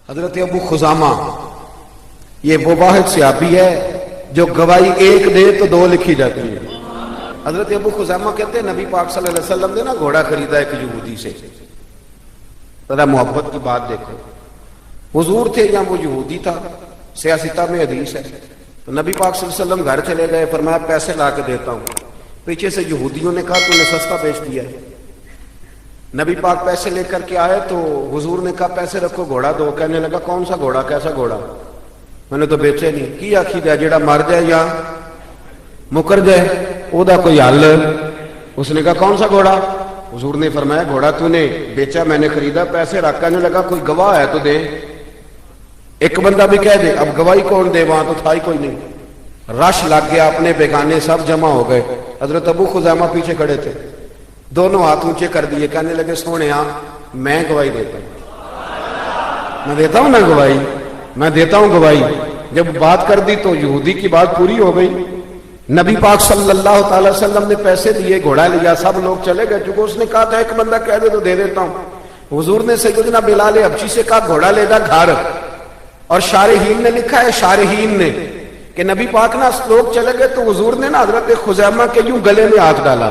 حضرت ابو خزامہ یہ وہ واحد صحابی ہے جو گواہی ایک دے تو دو لکھی جاتی ہے۔ حضرت ابو خزامہ کہتے ہیں نبی پاک صلی اللہ علیہ وسلم نے نا گھوڑا خریدا ایک یہودی سے۔ ذرا محبت کی بات دیکھو، حضور تھے یا وہ یہودی تھا؟ سیاستہ میں حدیث ہے۔ تو نبی پاک صلی اللہ علیہ وسلم گھر چلے گئے، فرمایا پیسے لا کے دیتا ہوں۔ پیچھے سے یہودیوں نے کہا تو نے سستا بیچ دیا ہے۔ نبی پاک پیسے لے کر کے آئے تو حضور نے کہا پیسے رکھو گھوڑا دو۔ کہنے لگا کون سا گھوڑا، کیسا گھوڑا؟ میں نے تو بیچے نہیں۔ کی آخی دیا جیڑا مر جائے یا مکر جائے او دا کوئی حل؟ اس نے کہا کون سا گھوڑا؟ حضور نے فرمایا گھوڑا تو نے بیچا، میں نے خریدا، پیسے رکھ۔ کہنے لگا کوئی گواہ ہے تو دے۔ ایک بندہ بھی کہہ دے، اب گواہی کون دے؟ وہاں تو تھا ہی کوئی نہیں۔ رش لگ گیا، اپنے بیگانے سب جمع ہو گئے۔ حضرت ابو خزامہ پیچھے کھڑے تھے، دونوں ہاتھ اونچے کر دیے، کہنے لگے سونے میں گواہی دیتا ہوں، میں دیتا ہوں نا گواہی، میں دیتا ہوں گواہی۔ جب بات کر دی تو یہودی کی بات پوری ہو گئی۔ نبی پاک صلی اللہ تعالی وسلم نے پیسے دیے، گھوڑا لیا، سب لوگ چلے گئے۔ چونکہ اس نے کہا تھا ایک بندہ کہہ دے تو دے دیتا ہوں۔ حضور نے سیدنا بلال حبشی سے کہا گھوڑا لے جا گھر، اور شارحین نے لکھا ہے، شارحین نے، کہ نبی پاک نا لوگ چلے گئے تو حضور نے نا حضرت خزیمہ کے یوں گلے میں ہاتھ ڈالا،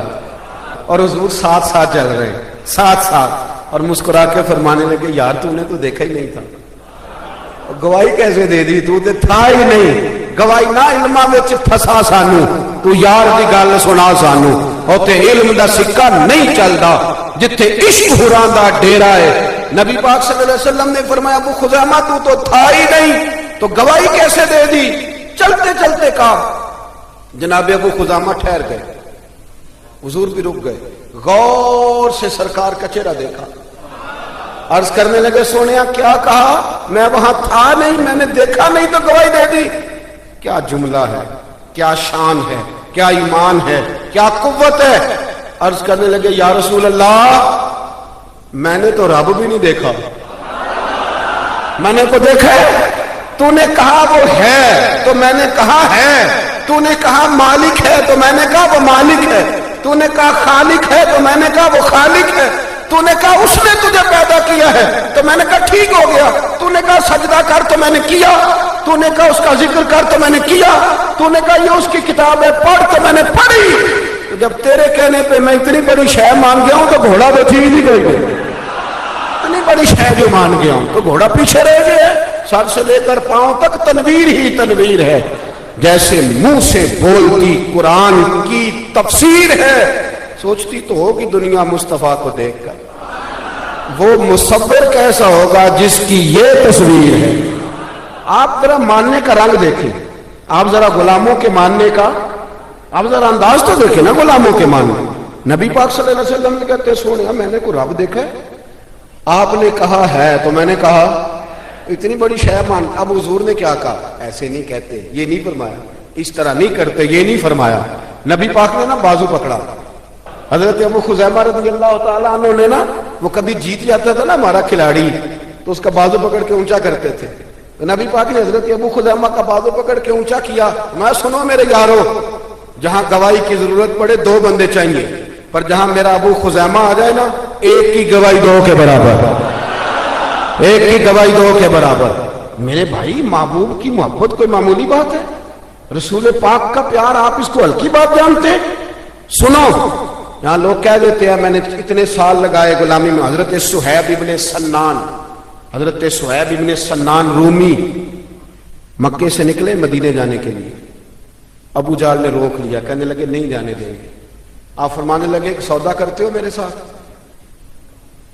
اور حضور ساتھ ساتھ چل رہے ہیں، ساتھ ساتھ، اور مسکرا کے فرمانے لگے یار تو نے تو دیکھا ہی نہیں تھا، گواہی کیسے دے دی؟ تو تھا ہی نہیں۔ گواہی نہ علماں وچ پھسا سانو، تو یار دی گل سنا سانو، اوتے علم دا سکہ نہیں چلدا جتھے عشق حراں دا ڈیرا ہے۔ نبی پاک صلی اللہ علیہ وسلم نے فرمایا ابو خزامہ تو تھا ہی نہیں، تو گواہی کیسے دے دی؟ چلتے چلتے کہا جناب ابو خزامہ ٹھہر گئے، حضور بھی رک گئے، غور سے سرکار کا چہرہ دیکھا، عرض کرنے لگے سونیا کیا کہا؟ میں وہاں تھا نہیں، میں نے دیکھا نہیں تو گواہی دے دی۔ کیا جملہ ہے، کیا شان ہے، کیا ایمان ہے، کیا قوت ہے۔ عرض کرنے لگے یا رسول اللہ میں نے تو رب بھی نہیں دیکھا، میں نے تو دیکھا ہے، تو نے کہا وہ ہے تو میں نے کہا ہے، تو نے کہا مالک ہے تو میں نے کہا وہ مالک ہے، تو نے کہا خالق ہے تو میں نے کہا وہ خالق ہے، تو نے کہا اس نے تجھے پیدا کیا ہے تو میں نے کہا ٹھیک ہو گیا، تو نے کہا سجدہ کر تو میں نے کیا، تو نے کہا اس کا ذکر کر تو میں نے کیا، تو نے کہا یہ اس کی کتاب ہے پڑھ تو میں نے پڑھی۔ تو جب تیرے کہنے پہ میں اتنی بڑی شے مان گیا ہوں تو گھوڑا بیٹھی ہی نہیں گئی، اتنی بڑی شے جو مان گیا ہوں تو گھوڑا پیچھے رہ گیا، سر سے لے کر پاؤں تک تنویر ہی تنویر ہے، جیسے منہ سے بولتی قرآن کی تفسیر ہے۔ سوچتی تو ہوگی دنیا مصطفیٰ کو دیکھ کر وہ مصور کیسا ہوگا جس کی یہ تصویر ہے۔ آپ ذرا ماننے کا رنگ دیکھیں، آپ ذرا غلاموں کے ماننے کا، آپ ذرا انداز تو دیکھیں نا غلاموں کے ماننے۔ نبی پاک صلی اللہ علیہ وسلم نے کہتے سونے میں نے کوئی رب دیکھا ہے؟ آپ نے کہا ہے تو میں نے کہا اتنی بڑی شے مان۔ اب حضور نے کیا کہا؟ ایسے نہیں کہتے، یہ نہیں فرمایا، اس طرح نہیں کرتے، یہ نہیں فرمایا۔ نبی پاک نے نا بازو پکڑا، حضرت ابو خزیمہ رضی اللہ تعالیٰ عنہ نے نا، وہ کبھی جیت جاتا تھا نا ہمارا کھلاڑی تو اس کا بازو پکڑ کے اونچا کرتے تھے، تو نبی پاک نے حضرت ابو خزیمہ کا بازو پکڑ کے اونچا کیا۔ میں سنو میرے یارو، جہاں گواہی کی ضرورت پڑے دو بندے چاہیے، پر جہاں میرا ابو خزیمہ آ جائے نا ایک کی گواہی دو کے برابر، ایک کی گواہی دو کے برابر۔ میرے بھائی محبوب کی محبت کوئی معمولی بات ہے؟ رسول پاک کا پیار آپ اس کو ہلکی بات جانتے ہیں؟ سنو، یہاں لوگ کہہ دیتے ہیں میں نے اتنے سال لگائے غلامی میں۔ حضرت صہیب ابن سنان، حضرت صہیب ابن سنان رومی مکے سے نکلے مدینے جانے کے لیے، ابو جہل نے روک لیا، کہنے لگے نہیں جانے دیں گے۔ آپ فرمانے لگے سودا کرتے ہو میرے ساتھ؟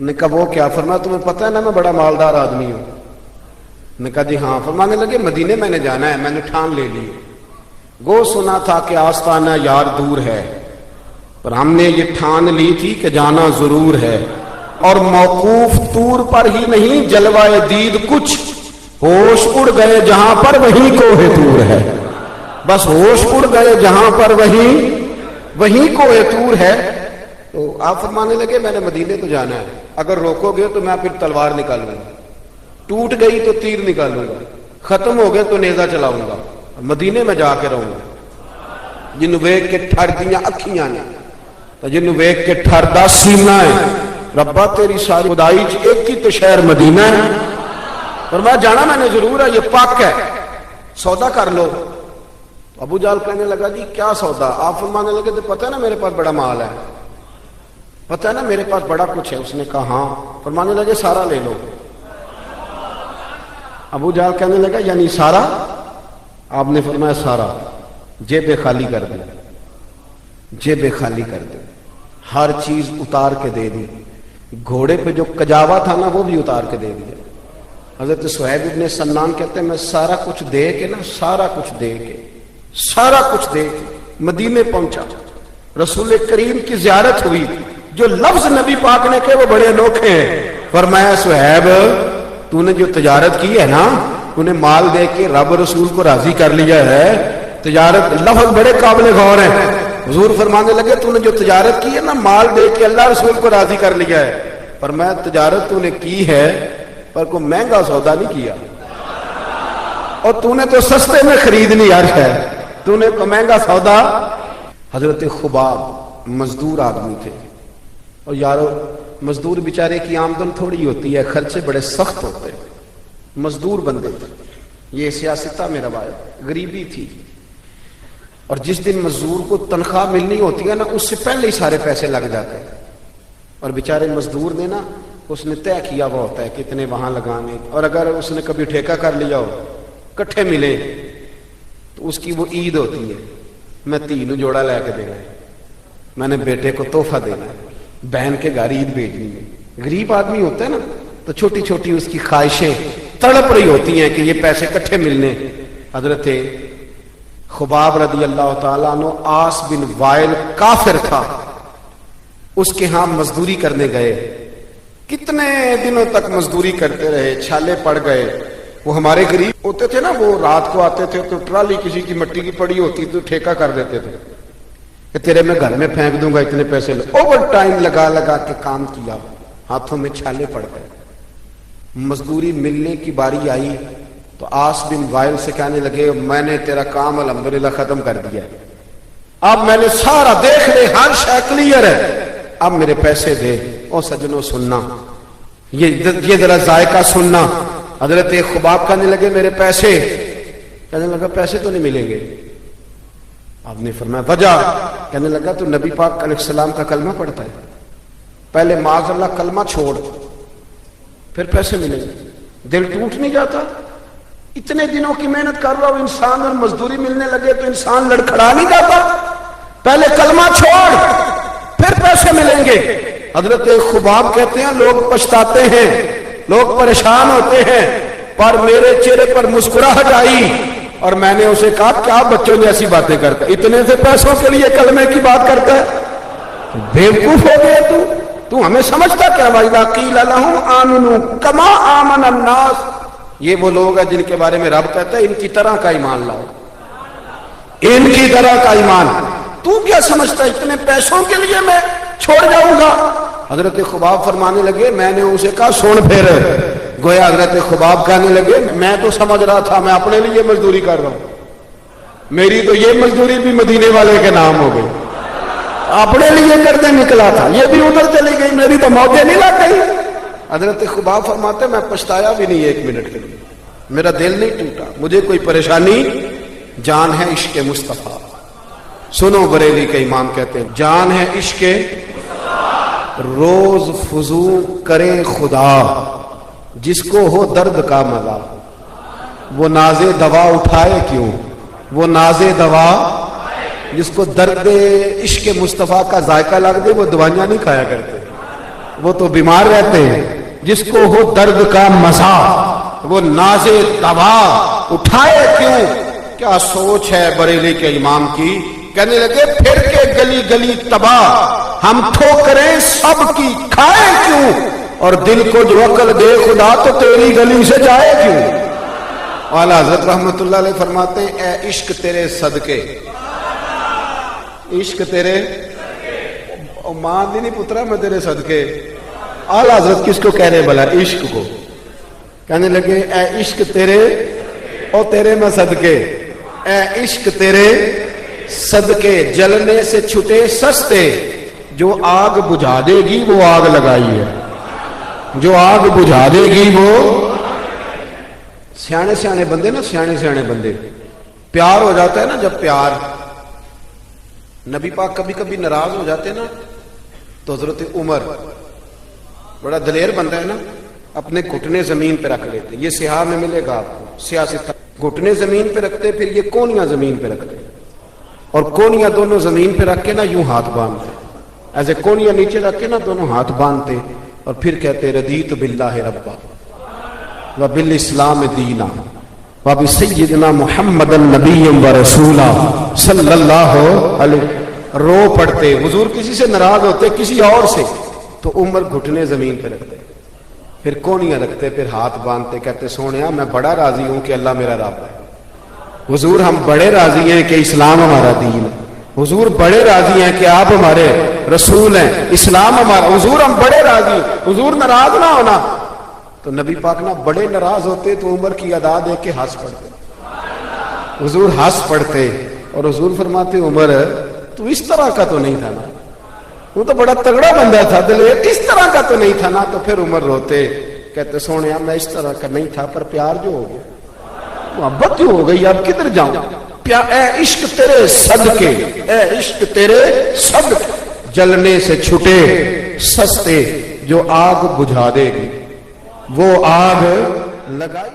نے کہا وہ کیا؟ فرمایا تمہیں پتہ ہے نا میں بڑا مالدار آدمی ہوں۔ نے کہا جی ہاں۔ فرمانے لگے مدینے میں نے جانا ہے، میں نے ٹھان لے لی، گو سنا تھا کہ آستانہ یار دور ہے، پر ہم نے یہ ٹھان لی تھی کہ جانا ضرور ہے، اور موقوف طور پر ہی نہیں جلوائے دید کچھ، ہوش اڑ گئے جہاں پر وہیں کوہ طور ہے، بس ہوش اڑ گئے جہاں پر وہیں کوہ طور ہے۔ تو آپ فرمانے لگے میں نے مدینے تو جانا ہے، اگر روکو گے تو میں پھر تلوار نکالوں گا، ٹوٹ گئی تو تیر نکالوں گا، ختم ہو گئے تو نیزہ چلاؤں گا، مدینے میں جا کے رہوں گا۔ جنوں ویکھ کے ٹھر دیاں اکھیاں نے تو جنوں ویکھ کے ٹھر دا سینہ ہے، ربا تیری ساری خدائی ایک ہی تو شہر مدینہ ہے، فرمایا جانا میں نے ضرور ہے، یہ پاک ہے، سودا کر لو۔ تو ابو جہل کہنے لگا جی کیا سودا؟ آپ فرمانے لگے تو پتہ ہے نا میرے پاس بڑا مال ہے، پتہ ہے نا میرے پاس بڑا کچھ ہے۔ اس نے کہا ہاں۔ فرمانے لگے سارا لے لو۔ ابو جہل کہنے لگا یعنی سارا؟ آپ نے فرمایا سارا، جیبیں خالی کر دیں، جیبیں خالی کر دیں، ہر چیز اتار کے دے دی، گھوڑے پہ جو کجاوا تھا نا وہ بھی اتار کے دے دیا۔ حضرت صہیب ابن سنان کہتے ہیں میں سارا کچھ دے کے نا، سارا کچھ دے کے، سارا کچھ دے کے مدینے پہنچا۔ رسول کریم کی زیارت ہوئی، جو لفظ نبی پاک نے کہے وہ بڑے انوکھے ہیں۔ فرمایا صہیب تو نے جو تجارت کی ہے نا، تو نے مال دے کے رب رسول کو راضی کر لیا ہے، تجارت لفظ بڑے قابل غور ہیں۔ حضور فرمانے لگے تو نے جو تجارت کی ہے نا، مال دے کے اللہ رسول کو راضی کر لیا ہے۔ فرمایا تجارت تو نے کی ہے پر کوئی مہنگا سودا نہیں کیا، اور تو نے تو سستے میں خرید لی عرش ہے، تو نے کوئی مہنگا سودا۔ حضرت خباب مزدور آدمی تھے، اور یارو مزدور بیچارے کی آمدن تھوڑی ہوتی ہے، خرچے بڑے سخت ہوتے ہیں، مزدور بندے تھے۔ یہ سیاستہ میں روایت، غریبی تھی، اور جس دن مزدور کو تنخواہ ملنی ہوتی ہے نا اس سے پہلے ہی سارے پیسے لگ جاتے ہیں، اور بیچارے مزدور نے نا اس نے طے کیا ہوا ہوتا ہے کتنے وہاں لگانے، اور اگر اس نے کبھی ٹھیکہ کر لیا ہو کٹھے ملے تو اس کی وہ عید ہوتی ہے، میں تینوں جوڑا لے کے دینا ہے، میں نے بیٹے کو تحفہ دینا ہے، بہن کے گھر عید بھیجنی ہے۔ غریب آدمی ہوتا ہے نا تو چھوٹی چھوٹی اس کی خواہشیں تڑپ رہی ہوتی ہیں کہ یہ پیسے کٹھے ملنے۔ حضرت خباب رضی اللہ تعالیٰ عنہ آس بن وائل کافر تھا، اس کے ہاں مزدوری کرنے گئے، کتنے دنوں تک مزدوری کرتے رہے، چھالے پڑ گئے۔ وہ ہمارے غریب ہوتے تھے نا، وہ رات کو آتے تھے تو ٹرالی کسی کی مٹی کی پڑی ہوتی تو ٹھیکہ کر دیتے تھے کہ تیرے میں گھر میں پھینک دوں گا اتنے پیسے لے۔ اوور ٹائم لگا لگا کے کام کیا، ہاتھوں میں چھالے پڑ گئے۔ مزدوری ملنے کی باری آئی تو آس بن وائل سے کہنے لگے میں نے تیرا کام الحمدللہ ختم کر دیا، اب میں نے سارا دیکھ لے، ہر شے کلیئر ہے، اب میرے پیسے دے۔ او سجنوں سننا، یہ ذرا ذائقہ سننا۔ حضرت خباب کہنے لگے میرے پیسے، کہنے لگا پیسے تو نہیں ملیں گے۔ آپ نے فرمایا وجہ؟ کہنے لگا تو نبی پاک علیہ السلام کا کلمہ پڑھتا ہے، پہلے معاذ اللہ کلمہ چھوڑ پھر پیسے ملیں گے۔ دل ٹوٹ نہیں جاتا؟ اتنے دنوں کی محنت کر رہا ہوں انسان، اور مزدوری ملنے لگے تو انسان لڑکھڑا نہیں جاتا؟ پہلے کلمہ چھوڑ پھر پیسے ملیں گے۔ حضرت خباب کہتے ہیں لوگ پچھتاتے ہیں، لوگ پریشان ہوتے ہیں، پر میرے چہرے پر مسکراہٹ آئی، اور میں نے اسے کہا کیا بچوں نے ایسی باتیں کرتا ہے، اتنے سے پیسوں کے لیے کلمے کی بات کرتا ہے؟ بیوقوف ہو گئے تو ہمیں سمجھتا کیا؟ وَإِذَا قِيلَ لَهُمْ آمِنُوا كَمَا آمَنَ النَّاسُ، یہ وہ لوگ ہیں جن کے بارے میں رب کہتا ہے ان کی طرح کا ایمان لاؤ، ان کی طرح کا ایمان۔ تو کیا سمجھتا ہے اتنے پیسوں کے لیے میں چھوڑ جاؤں گا؟ حضرت خباب فرمانے لگے میں نے اسے کہا سن پھر، گویا حضرت خباب کہنے لگے میں تو سمجھ رہا تھا میں اپنے لیے مزدوری کر رہا ہوں، میری تو یہ مزدوری بھی مدینے والے کے نام ہو گئی، اپنے لیے کرنے نکلا تھا، یہ بھی ادھر چلی گئی، میری تو موتیں نہیں لگ گئی۔ حضرت خباب فرماتے میں پچھتایا بھی نہیں ایک منٹ کے لیے، میرا دل نہیں ٹوٹا، مجھے کوئی پریشانی، جان ہے عشق مصطفیٰ۔ سنو بریلی کے امام کہتے ہیں جان ہے عشق روز فضو کرے خدا، جس کو ہو درد کا مزہ، وہ ناز دوا اٹھائے کیوں، وہ ناز دوا، جس کو درد عشق مصطفیٰ کا ذائقہ لگ دے وہ دوائیاں نہیں کھایا کرتے، وہ تو بیمار رہتے ہیں۔ جس کو ہو درد کا مزہ وہ ناز دوا اٹھائے کیوں۔ کیا سوچ ہے بریلی کے امام کی؟ کہنے لگے پھر کے گلی گلی تباہ، ہم ٹھوکریں سب کی کھائے کیوں، اور دل کو جو عقل دے خدا تو تیری گلی سے جائے کیوں۔ اعلیٰ حضرت رحمت اللہ علیہ فرماتے ہیں اے عشق تیرے صدقے، عشق تیرے ماں دی نہیں پترا میں تیرے صدقے۔ اعلیٰ حضرت کس کو کہہ رہے بھلا؟ عشق کو۔ کہنے لگے اے عشق تیرے اور تیرے میں صدقے، اے عشق تیرے صدقے جلنے سے چھٹے سستے، جو آگ بجھا دے گی وہ آگ لگائی ہے، جو آگ بجھا دے گی وہ سیانے سیانے بندے نا، سیانے سیانے بندے، پیار ہو جاتا ہے نا جب پیار، نبی پاک کبھی کبھی ناراض ہو جاتے نا تو حضرت عمر بڑا دلیر بندہ ہے نا، اپنے گھٹنے زمین پہ رکھ لیتے، یہ سیاہ میں ملے گا آپ کو، سیاست گھٹنے زمین پہ رکھتے، پھر یہ کونیاں زمین پہ رکھتے، اور کونیاں دونوں زمین پہ رکھ کے نا یوں ہاتھ باندھتے، ایسے کونیاں نیچے رکھ کے نا دونوں ہاتھ باندھتے، اور پھر کہتے رضیت باللہ ربا وبالاسلام دینا وبسیدنا محمد النبی ورسولا صلی اللہ علیہ، رو پڑتے، حضور کسی سے ناراض ہوتے کسی اور سے تو عمر گھٹنے زمین پہ رکھتے، پھر کونیاں رکھتے، پھر ہاتھ باندھتے، کہتے سونیا میں بڑا راضی ہوں کہ اللہ میرا رب ہے، حضور ہم بڑے راضی ہیں کہ اسلام ہمارا دین ہے، حضور بڑے راضی ہیں کہ آپ ہمارے رسول ہیں، اسلام ہمارا، حضور ہم بڑے راضی ہیں، حضور ناراض نہ ہونا۔ تو نبی پاک نا بڑے ناراض ہوتے تو عمر کی ادا دے کے ہنس پڑتے، حضور ہنس پڑتے، اور حضور فرماتے عمر تو اس طرح کا تو نہیں تھا نا، وہ تو بڑا تگڑا بندہ تھا دلیر، اس طرح کا تو نہیں تھا نا، تو پھر عمر روتے، کہتے سونیا میں اس طرح کا نہیں تھا، پر پیار جو ہو گیا، محبت جو ہو گئی، اب کدھر جاؤں، اے عشق تیرے صدقے، اے عشق تیرے صدقے، جلنے سے چھٹے سستے جو آگ بجھا دے گی وہ آگ لگائی